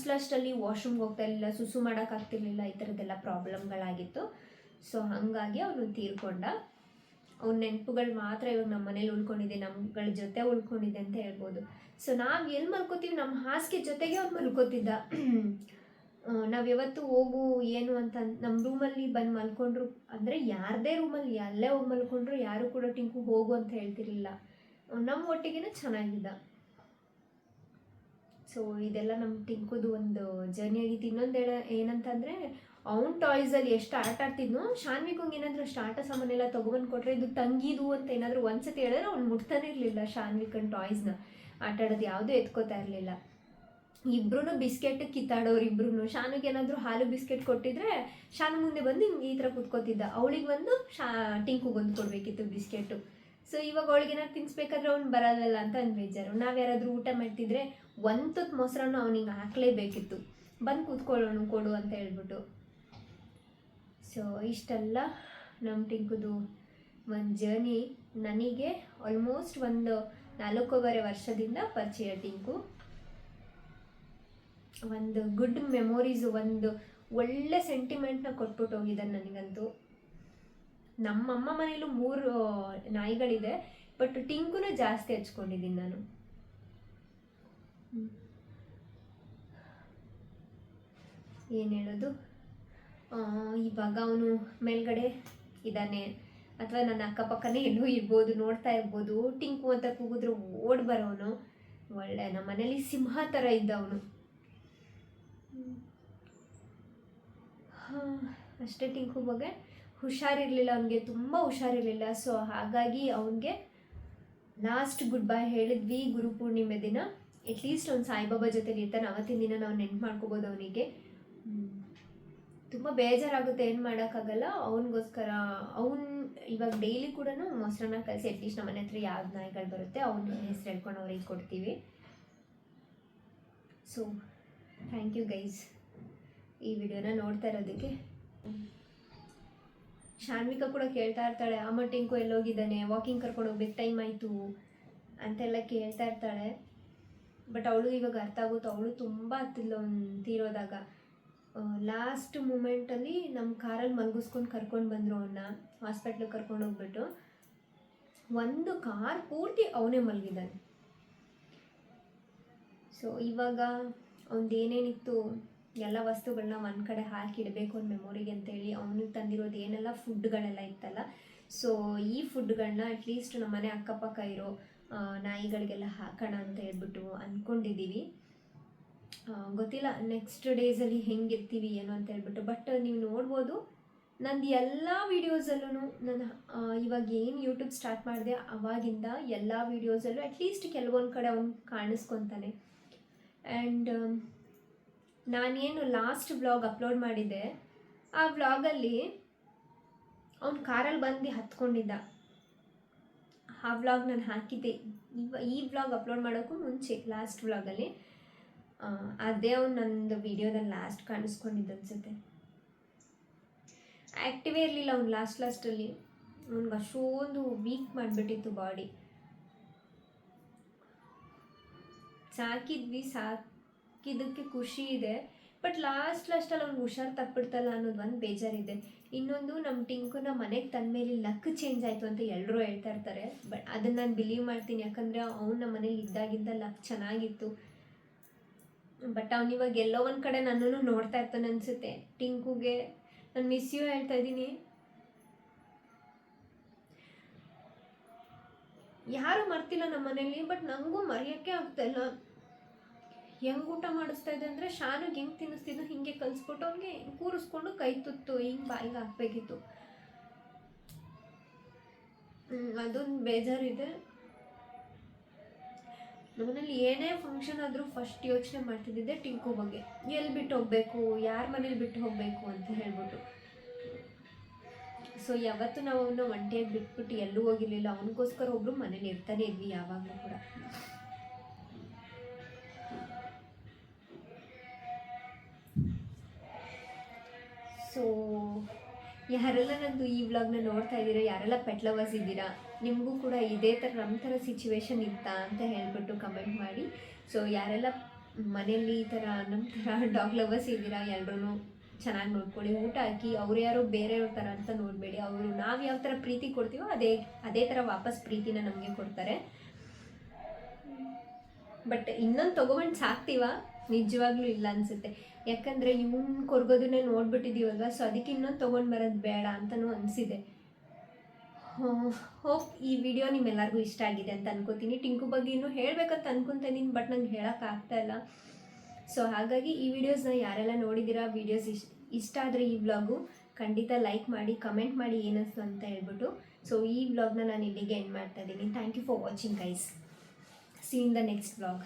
ಲಾಸ್ಟಲ್ಲಿ ವಾಶ್ರೂಮ್ಗೆ ಹೋಗ್ತಾ ಇರಲಿಲ್ಲ, ಸುಸು ಮಾಡೋಕ್ಕಾಗ್ತಿರ್ಲಿಲ್ಲ, ಈ ಥರದ್ದೆಲ್ಲ ಪ್ರಾಬ್ಲಮ್ಗಳಾಗಿತ್ತು. ಸೊ ಹಾಗಾಗಿ ಅವನು ತೀರ್ಕೊಂಡ. ಅವ್ನ ನೆನಪುಗಳು ಮಾತ್ರ ಇವಾಗ ನಮ್ಮ ಮನೇಲಿ ಉಳ್ಕೊಂಡಿದೆ, ನಮ್ಗಳ ಜೊತೆ ಉಳ್ಕೊಂಡಿದೆ ಅಂತ ಹೇಳ್ಬೋದು. ಸೊ ನಾವು ಎಲ್ಲಿ ಮಲ್ಕೋತೀವಿ, ನಮ್ಮ ಹಾಸಿಗೆ ಜೊತೆಗೆ ಅವ್ನು ಮಲ್ಕೋತಿದ್ದ. ನಾವು ಯಾವತ್ತು ಹೋಗು ಏನು ಅಂತ ನಮ್ಮ ರೂಮಲ್ಲಿ ಬಂದು ಮಲ್ಕೊಂಡ್ರು ಅಂದರೆ, ಯಾರದೇ ರೂಮಲ್ಲಿ ಅಲ್ಲೇ ಹೋಗಿ ಮಲ್ಕೊಂಡ್ರು ಯಾರು ಕೂಡ ಟಿಂಕು ಹೋಗು ಅಂತ ಹೇಳ್ತಿರ್ಲಿಲ್ಲ, ನಮ್ಮ ಒಟ್ಟಿಗೆ ಚೆನ್ನಾಗಿದ್ದ. ಸೊ ಇದೆಲ್ಲ ನಮ್ಮ ಟಿಂಕುದು ಒಂದು ಜರ್ನಿ ಆಗಿತ್ತು. ಇನ್ನೊಂದು ಏನಂತಂದರೆ, ಅವ್ನ ಟಾಯ್ಸಲ್ಲಿ ಎಷ್ಟು ಆಟ ಆಡ್ತಿದ್ನೋ, ಶಾನ್ವಿಕಂಗೆ ಏನಾದರೂ ಅಷ್ಟು ಆಟ ಸಾಮಾನೆಲ್ಲ ತೊಗೊಬಂದು ಕೊಟ್ಟರೆ ಇದು ತಂಗಿದು ಅಂತ ಏನಾದರೂ ಒಂದ್ಸತಿ ಹೇಳಿದ್ರೆ ಅವ್ನು ಮುಟ್ತಾನೆ ಇರಲಿಲ್ಲ. ಶಾನ್ವಿಕನ್ ಟಾಯ್ಸ್ನ ಆಟ ಆಡೋದು ಯಾವುದೂ ಎತ್ಕೋತಾ ಇರಲಿಲ್ಲ. ಇಬ್ರು ಬಿಸ್ಕೆಟ್ ಕಿತ್ತಾಡೋರು ಇಬ್ರು. ಶಾನುಗೆ ಏನಾದರೂ ಹಾಲು ಬಿಸ್ಕೆಟ್ ಕೊಟ್ಟಿದ್ರೆ ಶಾನು ಮುಂದೆ ಬಂದು ಹಿಂಗೆ ಈ ಥರ ಕುತ್ಕೋತಿದ್ದ, ಅವಳಿಗೆ ಒಂದು ಟಿಂಕುಗೊಂದು ಕೊಡಬೇಕಿತ್ತು ಬಿಸ್ಕೆಟು. ಸೊ ಇವಾಗ ಅವಳಿಗೆ ಏನಾದ್ರು ತಿನ್ನಿಸ್ಬೇಕಾದ್ರೆ ಅವ್ನು ಬರಲ್ಲ ಅಂತ ಒಂದು ಬೇಜಾರು. ನಾವು ಯಾರಾದರೂ ಊಟ ಮಾಡ್ತಿದ್ರೆ ಒಂದು ತುತ್ತು ಮೊಸರನ್ನು ಅವನಿಗೆ ಹಾಕಲೇಬೇಕಿತ್ತು, ಬಂದು ಕೂತ್ಕೊಳ್ಳೋಣ ಕೊಡು ಅಂತ ಹೇಳ್ಬಿಟ್ಟು. ಸೊ ಇಷ್ಟೆಲ್ಲ ನಮ್ಮ ಟಿಂಕುದು ಒಂದು ಜರ್ನಿ. ನನಗೆ ಆಲ್ಮೋಸ್ಟ್ ಒಂದು 4.5 ವರ್ಷದಿಂದ ಪರಿಚಯ ಟಿಂಕು. ಒಂದು ಗುಡ್ ಮೆಮೊರೀಸು, ಒಂದು ಒಳ್ಳೆ ಸೆಂಟಿಮೆಂಟ್ನ ಕೊಟ್ಬಿಟ್ಟು ಹೋಗಿದ್ದಾನೆ ನನಗಂತೂ. ನಮ್ಮಮ್ಮ ಮನೇಲೂ 3 ನಾಯಿಗಳಿದೆ, ಬಟ್ ಟಿಂಕುನ ಜಾಸ್ತಿ ಹಚ್ಕೊಂಡಿದ್ದೀನಿ ನಾನು. ಏನು ಹೇಳೋದು, ಇವಾಗ ಅವನು ಮೇಲ್ಗಡೆ ಇದ್ದಾನೆ ಅಥವಾ ನನ್ನ ಅಕ್ಕಪಕ್ಕನೇ ಎಲ್ಲೂ ಇರ್ಬೋದು, ನೋಡ್ತಾ ಇರ್ಬೋದು. ಟಿಂಕು ಅಂತ ಕೂಗಿದ್ರೆ ಓಡ್ ಬರೋನು. ಒಳ್ಳೆ ನಮ್ಮ ಮನೇಲಿ ಸಿಂಹ ಥರ ಇದ್ದ ಅವನು. ಅಷ್ಟೇ. ಟಿಂಕು ಬಗ್ಗೆ ಹುಷಾರಿರಲಿಲ್ಲ, ಅವನಿಗೆ ತುಂಬ ಹುಷಾರಿರಲಿಲ್ಲ. ಸೊ ಹಾಗಾಗಿ ಅವನಿಗೆ ಲಾಸ್ಟ್ ಗುಡ್ ಬೈ ಹೇಳಿದ್ವಿ ಗುರುಪೂರ್ಣಿಮೆ ದಿನ. ಅಟ್ಲೀಸ್ಟ್ ಅವ್ನು ಸಾಯಿಬಾಬಾ ಜೊತೆಲಿ ಇರ್ತಾನೆ, ಅವತ್ತಿನ ದಿನ ನಾವು ನೆನ್ಪು ಮಾಡ್ಕೋಬೋದು ಅವನಿಗೆ. ತುಂಬ ಬೇಜಾರಾಗುತ್ತೆ, ಏನು ಮಾಡೋಕ್ಕಾಗಲ್ಲ. ಅವನಿಗೋಸ್ಕರ ಅವ್ನು ಇವಾಗ ಡೈಲಿ ಕೂಡ ಮೊಸರನ್ನ ಕಲಿಸಿ ಅಟ್ಲೀಸ್ಟ್ ನಮ್ಮ ಮನೆ ಹತ್ರ ಯಾವ್ದು ನಾಯಿಗಳು ಬರುತ್ತೆ ಅವನ ಹೆಸರು ಹೇಳ್ಕೊಂಡು ಅವ್ರಿಗೆ ಕೊಡ್ತೀವಿ. ಸೊ ಥ್ಯಾಂಕ್ ಯು ಗೈಸ್ ಈ ವಿಡಿಯೋನ ನೋಡ್ತಾ ಇರೋದಕ್ಕೆ. ಶಾನ್ವಿಕಾ ಕೂಡ ಕೇಳ್ತಾ ಇರ್ತಾಳೆ, ಅಮ್ಮ ಟಿಂಕು ಎಲ್ಲೋಗಿದ್ದಾನೆ, ವಾಕಿಂಗ್ ಕರ್ಕೊಂಡು ಹೋಗ್ಬೇಕು, ಟೈಮ್ ಆಯಿತು ಅಂತೆಲ್ಲ ಕೇಳ್ತಾ ಇರ್ತಾಳೆ. ಬಟ್ ಅವಳು ಇವಾಗ ಅರ್ಥ ಆಗುತ್ತೆ, ಅವಳು ತುಂಬ ಹತ್ತಿಲ್ಲ ಅವ್ನು ತೀರೋದಾಗ. ಲಾಸ್ಟ್ ಮೂಮೆಂಟಲ್ಲಿ ನಮ್ಮ ಕಾರಲ್ಲಿ ಮಲಗಿಸ್ಕೊಂಡು ಕರ್ಕೊಂಡು ಬಂದರು ಅವನ್ನ, ಹಾಸ್ಪಿಟ್ಲಿಗೆ ಕರ್ಕೊಂಡು ಹೋಗ್ಬಿಟ್ಟು. ಒಂದು ಕಾರ್ ಪೂರ್ತಿ ಅವನೇ ಮಲಗಿದ್ದಾನೆ. ಸೊ ಇವಾಗ ಅವ್ನದ್ದು ಏನೇನಿತ್ತು ಎಲ್ಲ ವಸ್ತುಗಳನ್ನ ಒಂದು ಕಡೆ ಹಾಕಿಡಬೇಕು ಒಂದು ಮೆಮೊರಿಗೆ ಅಂತೇಳಿ ಅವನಿಗೆ ತಂದಿರೋದು ಏನೆಲ್ಲ ಫುಡ್ಗಳೆಲ್ಲ ಇತ್ತಲ್ಲ, ಸೊ ಈ ಫುಡ್ಗಳನ್ನ ಅಟ್ಲೀಸ್ಟ್ ನಮ್ಮ ಮನೆ ಅಕ್ಕಪಕ್ಕ ಇರೋ ನಾಯಿಗಳಿಗೆಲ್ಲ ಹಾಕೋಣ ಅಂತ ಹೇಳ್ಬಿಟ್ಟು ಅಂದ್ಕೊಂಡಿದ್ದೀವಿ. ಗೊತ್ತಿಲ್ಲ ನೆಕ್ಸ್ಟ್ ಡೇಸಲ್ಲಿ ಹೆಂಗಿರ್ತೀವಿ ಏನೋ ಅಂತ ಹೇಳ್ಬಿಟ್ಟು. ಬಟ್ ನೀವು ನೋಡ್ಬೋದು ನಂದು ಎಲ್ಲ ವೀಡಿಯೋಸಲ್ಲೂ ನಾನು ಇವಾಗ ಏನು ಯೂಟ್ಯೂಬ್ ಸ್ಟಾರ್ಟ್ ಮಾಡಿದೆ ಅವಾಗಿಂದ ಎಲ್ಲ ವೀಡಿಯೋಸಲ್ಲೂ ಅಟ್ಲೀಸ್ಟ್ ಕೆಲವೊಂದು ಕಡೆ ಅವ್ನು ಕಾಣಿಸ್ಕೊತಾನೆ. ಆ್ಯಂಡ್ ನಾನೇನು ಲಾಸ್ಟ್ ವ್ಲಾಗ್ ಅಪ್ಲೋಡ್ ಮಾಡಿದ್ದೆ, ಆ ವ್ಲಾಗಲ್ಲಿ ಅವ್ನು ಕಾರಲ್ಲಿ ಬಂದು ಹತ್ಕೊಂಡಿದ್ದ. ಆ ವ್ಲಾಗ್ ನಾನು ಹಾಕಿದ್ದೆ ಈ ವ್ಲಾಗ್ ಅಪ್ಲೋಡ್ ಮಾಡೋಕ್ಕೂ ಮುಂಚೆ, ಲಾಸ್ಟ್ ವ್ಲಾಗಲ್ಲಿ. ಅದೇ ಅವ್ನು ನಂದು ವೀಡಿಯೋದಲ್ಲಿ ಲಾಸ್ಟ್ ಕಾಣಿಸ್ಕೊಂಡಿದ್ದು ಅನಿಸುತ್ತೆ. ಆ್ಯಕ್ಟಿವೇ ಇರಲಿಲ್ಲ ಅವ್ನು ಲಾಸ್ಟಲ್ಲಿ. ಅವ್ನಿಗೆ ಅಷ್ಟೊಂದು ವೀಕ್ ಮಾಡಿಬಿಟ್ಟಿತ್ತು ಬಾಡಿ. ಸಾಕಿದ್ದಕ್ಕೆ ಖುಷಿ ಇದೆ, ಬಟ್ ಲಾಸ್ಟಲ್ಲಿ ಅವ್ನಿಗೆ ಹುಷಾರು ತಪ್ಪಿಡ್ತಲ್ಲ ಅನ್ನೋದು ಒಂದು ಬೇಜಾರಿದೆ. ಇನ್ನೊಂದು ನಮ್ಮ ಟಿಂಕುನ ಮನೆಗೆ ತಂದಮೇಲೆ ಲಕ್ ಚೇಂಜ್ ಆಯಿತು ಅಂತ ಎಲ್ಲರೂ ಹೇಳ್ತಾ ಇರ್ತಾರೆ. ಬಟ್ ಅದನ್ನು ನಾನು ಬಿಲೀವ್ ಮಾಡ್ತೀನಿ, ಯಾಕಂದರೆ ಅವ್ನು ನಮ್ಮ ಮನೇಲಿ ಇದ್ದಾಗಿಂದ ಲಕ್ ಚೆನ್ನಾಗಿತ್ತು. ಬಟ್ ಅವನಿವಾಗ ಎಲ್ಲೋ ಒಂದು ಕಡೆ ನನ್ನನ್ನು ನೋಡ್ತಾ ಇರ್ತಾನೆ ಅನಿಸುತ್ತೆ. ಟಿಂಕುಗೆ ನಾನು ಮಿಸ್ ಯು ಹೇಳ್ತಾ ಇದ್ದೀನಿ. ಯಾರೂ ಮರ್ತಿಲ್ಲ ನಮ್ಮ ಮನೇಲಿ, ಬಟ್ ನನಗೂ ಮರೆಯೋಕ್ಕೆ ಆಗ್ತಾಯಿಲ್ಲ. ಹೆಂಗೆ ಊಟ ಮಾಡಿಸ್ತಾ ಇದೆ ಅಂದರೆ ಶಾನುಗೆ ಹೆಂಗೆ ತಿನ್ನಿಸ್ತಿದ್ದು ಹಿಂಗೆ ಕಲಿಸ್ಬಿಟ್ಟು ಅವ್ನಿಗೆ ಕೂರಿಸ್ಕೊಂಡು ಕೈ ತುತ್ತು ಹಿಂಗೆ ಬಾಯಿಗೆ ಹಾಕಬೇಕಿತ್ತು. ಅದೊಂದು ಬೇಜಾರಿದೆ. ನಮ್ಮನೇಲಿ ಏನೇ ಫಂಕ್ಷನ್ ಆದರೂ ಫಸ್ಟ್ ಯೋಚನೆ ಮಾಡ್ತಿದ್ದೆ ಟಿಂಕು ಬಗ್ಗೆ, ಎಲ್ಲಿ ಬಿಟ್ಟು ಹೋಗಬೇಕು, ಯಾರ ಮನೇಲಿ ಬಿಟ್ಟು ಹೋಗಬೇಕು ಅಂತ ಹೇಳ್ಬಿಟ್ಟು. ಸೊ ಯಾವತ್ತೂ ನಾವು ಅವನ್ನ ಒಂಟಿಯಾಗಿ ಬಿಟ್ಬಿಟ್ಟು ಎಲ್ಲೂ ಹೋಗಿರಲಿಲ್ಲ. ಅವನಿಗೋಸ್ಕರ ಒಬ್ಬರು ಮನೇಲಿ ಇರ್ತಾನೆ ಇದ್ವಿ ಯಾವಾಗಲೂ ಕೂಡ. ಸೊ ಯಾರೆಲ್ಲ ನಂದು ಈ ವ್ಲಾಗ್ನ ನೋಡ್ತಾ ಇದ್ದೀರಾ, ಯಾರೆಲ್ಲ ಪೆಟ್ ಲವರ್ಸ್ ಇದ್ದೀರಾ, ನಿಮಗೂ ಕೂಡ ಇದೇ ಥರ ನಮ್ಮ ಥರ ಸಿಚುವೇಶನ್ ಇತ್ತಾ ಅಂತ ಹೇಳ್ಬಿಟ್ಟು ಕಮೆಂಟ್ ಮಾಡಿ. ಸೊ ಯಾರೆಲ್ಲ ಮನೆಯಲ್ಲಿ ಈ ಥರ ನಮ್ಮ ಥರ ಡಾಗ್ ಲವರ್ಸ್ ಇದ್ದೀರಾ, ಎಲ್ಲರೂ ಚೆನ್ನಾಗಿ ನೋಡ್ಕೊಳ್ಳಿ, ಊಟ ಹಾಕಿ. ಅವ್ರು ಯಾರೋ ಬೇರೆಯವ್ರ ಥರ ಅಂತ ನೋಡಬೇಡಿ. ಅವರು ನಾವು ಯಾವ ಥರ ಪ್ರೀತಿ ಕೊಡ್ತೀವೋ ಅದೇ ಥರ ವಾಪಸ್ ಪ್ರೀತಿನ ನಮಗೆ ಕೊಡ್ತಾರೆ. ಬಟ್ ಇನ್ನೊಂದು ತೊಗೊಬಂದು ಸಾಕ್ತೀವ, ನಿಜವಾಗ್ಲೂ ಇಲ್ಲ ಅನಿಸುತ್ತೆ. ಯಾಕಂದರೆ ಇವನು ಕೊರ್ಗೋದನ್ನೇ ನೋಡ್ಬಿಟ್ಟಿದ್ದೀವಲ್ವ, ಸೊ ಅದಕ್ಕೆ ಇನ್ನೊಂದು ತೊಗೊಂಡು ಬರೋದು ಬೇಡ ಅಂತಲೂ ಅನಿಸಿದೆ. ಹೋಪ್ ಈ ವಿಡಿಯೋ ನಿಮ್ಮೆಲ್ಲರಿಗೂ ಇಷ್ಟ ಆಗಿದೆ ಅಂತ ಅನ್ಕೋತೀನಿ. ಟಿಂಕು ಬಗ್ಗೆ ಇನ್ನೂ ಹೇಳಬೇಕಂತ ಅನ್ಕೊತೀನಿ, ಬಟ್ ನಂಗೆ ಹೇಳೋಕ್ಕಾಗ್ತಾಯಿಲ್ಲ. ಸೊ ಹಾಗಾಗಿ ಈ ವಿಡಿಯೋಸ್ನ ಯಾರೆಲ್ಲ ನೋಡಿದ್ದೀರಾ, ವಿಡಿಯೋಸ್ ಇಷ್ಟ ಆದರೆ ಈ ವ್ಲಾಗು ಖಂಡಿತ ಲೈಕ್ ಮಾಡಿ, ಕಮೆಂಟ್ ಮಾಡಿ ಏನಿಸ್ತು ಅಂತ ಹೇಳ್ಬಿಟ್ಟು. ಸೊ ಈ ವ್ಲಾಗ್ನ ನಾನು ಇಲ್ಲಿಗೆ ಎಂಡ್ ಮಾಡ್ತಾ ಇದ್ದೀನಿ. Thank you for watching guys. See in the next vlog.